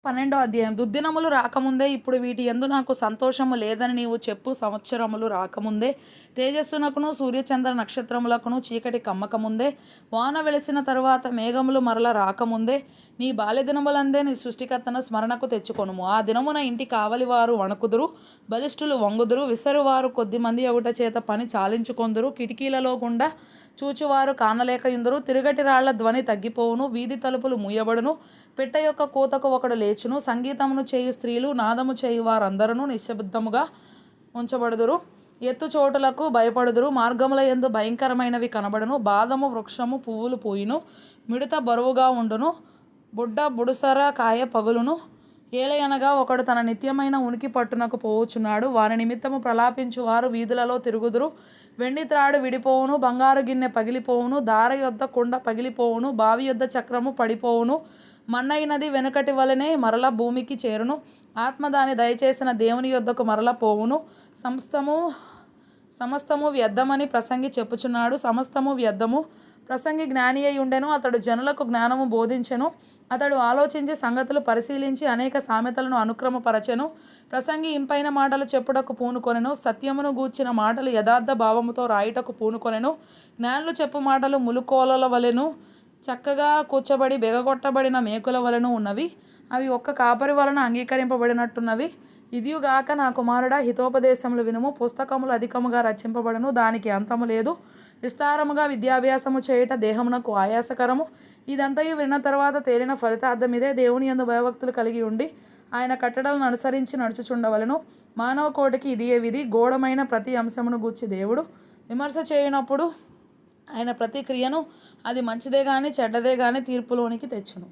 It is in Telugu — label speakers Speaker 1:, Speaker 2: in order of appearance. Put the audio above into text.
Speaker 1: 12వ అధ్యాయం. దుర్దినములు రాకముందే ఇప్పుడు వీటి యందు నాకు సంతోషము లేదని నీవు చెప్పు. సంవత్సరములు రాకముందే, తేజస్సునకును సూర్యచంద్ర నక్షత్రములకును చీకటి కమ్మకముందే, వాన వెలిసిన తరువాత మేఘములు మరల రాకముందే, నీ బాల్యదినములందే నీ సృష్టికర్తను స్మరణకు తెచ్చుకొనుము. ఆ దినమున ఇంటి కావలివారు వణకుదురు, బలిష్ఠులు వంగుదురు, విసరువారు కొద్దిమంది అగుట చేత పని చాలించుకొందురు, కిటికీలలో గుండా చూచువారు కానలేకయుందురు, తిరుగటి రాళ్ల ధ్వని తగ్గిపోవును, వీధి తలుపులు మూయబడును, పెట్టె యొక్క కూతకు ఒకడు లేచును, సంగీతమును చేయు స్త్రీలు, నాదము చేయు వారందరూ నిశ్శబ్దముగా ఉంచబడుదురు, ఎత్తు చోటులకు భయపడుదురు, మార్గముల యందు భయంకరమైనవి కనబడును, బాదము వృక్షము పువ్వులు పూయును, మిడత బరువుగా ఉండును, బుడ్డ బుడుసర కాయ పగులును, ఏలయనగా ఒకడు తన నిత్యమైన ఉనికి పట్టునకు పోవుచున్నాడు, వాని నిమిత్తము ప్రలాపించు వారు వీధులలో తిరుగుదురు, వెండి త్రాడు విడిపోవును, బంగారు గిన్నె పగిలిపోవును, దార యొద్ద కుండ పగిలిపోవును, బావి యొద్ద చక్రము పడిపోవును, మన్నైనది వెనుకటి వలనే మరల భూమికి చేరును, ఆత్మ దాని దయచేసిన దేవుని యొద్దకు మరల పోవును. సమస్తము వ్యర్థమని ప్రసంగి చెప్పుచున్నాడు. సమస్తము వ్యర్థము. ప్రసంగి జ్ఞాని అయి ఉండెను, అతడు జనులకు జ్ఞానము బోధించెను, అతడు ఆలోచించి సంగతులు పరిశీలించి అనేక సామెతలను అనుక్రమపరచెను. ప్రసంగి ఇంపైన మాటలు చెప్పుటకు పూనుకొనెను, సత్యమును గూర్చిన మాటలు యథార్థ భావముతో రాయుటకు పూనుకొనెను. జ్ఞానులు చెప్పు మాటలు ములుకోలల వలెను, చక్కగా కూర్చబడి బెగగొట్టబడిన మేకుల వలెను ఉన్నవి, అవి ఒక్క కాపరి వలన అంగీకరింపబడినట్టున్నవి. ఇదియుగాక నా కుమారుడా, హితోపదేశములు వినుము. పుస్తకములు అధికముగా రచింపబడును, దానికి అంతము లేదు. విస్తారముగా విద్యాభ్యాసము చేయుట దేహమునకు ఆయాసకరము. ఇదంతయు విన్న తర్వాత తేలిన ఫలితార్థం ఇదే: దేవుని యందు భయభక్తులు కలిగి ఉండి ఆయన కట్టడలను అనుసరించి నడుచుచుండవలెను. మానవ కోటికి ఇదియే విధి. గూఢమైన ప్రతి అంశమును గూర్చి దేవుడు విమర్శ చేయనప్పుడు ఆయన ప్రతి క్రియను, అది మంచిదే గాని చెడ్డదే గాని, తీర్పులోనికి తెచ్చును.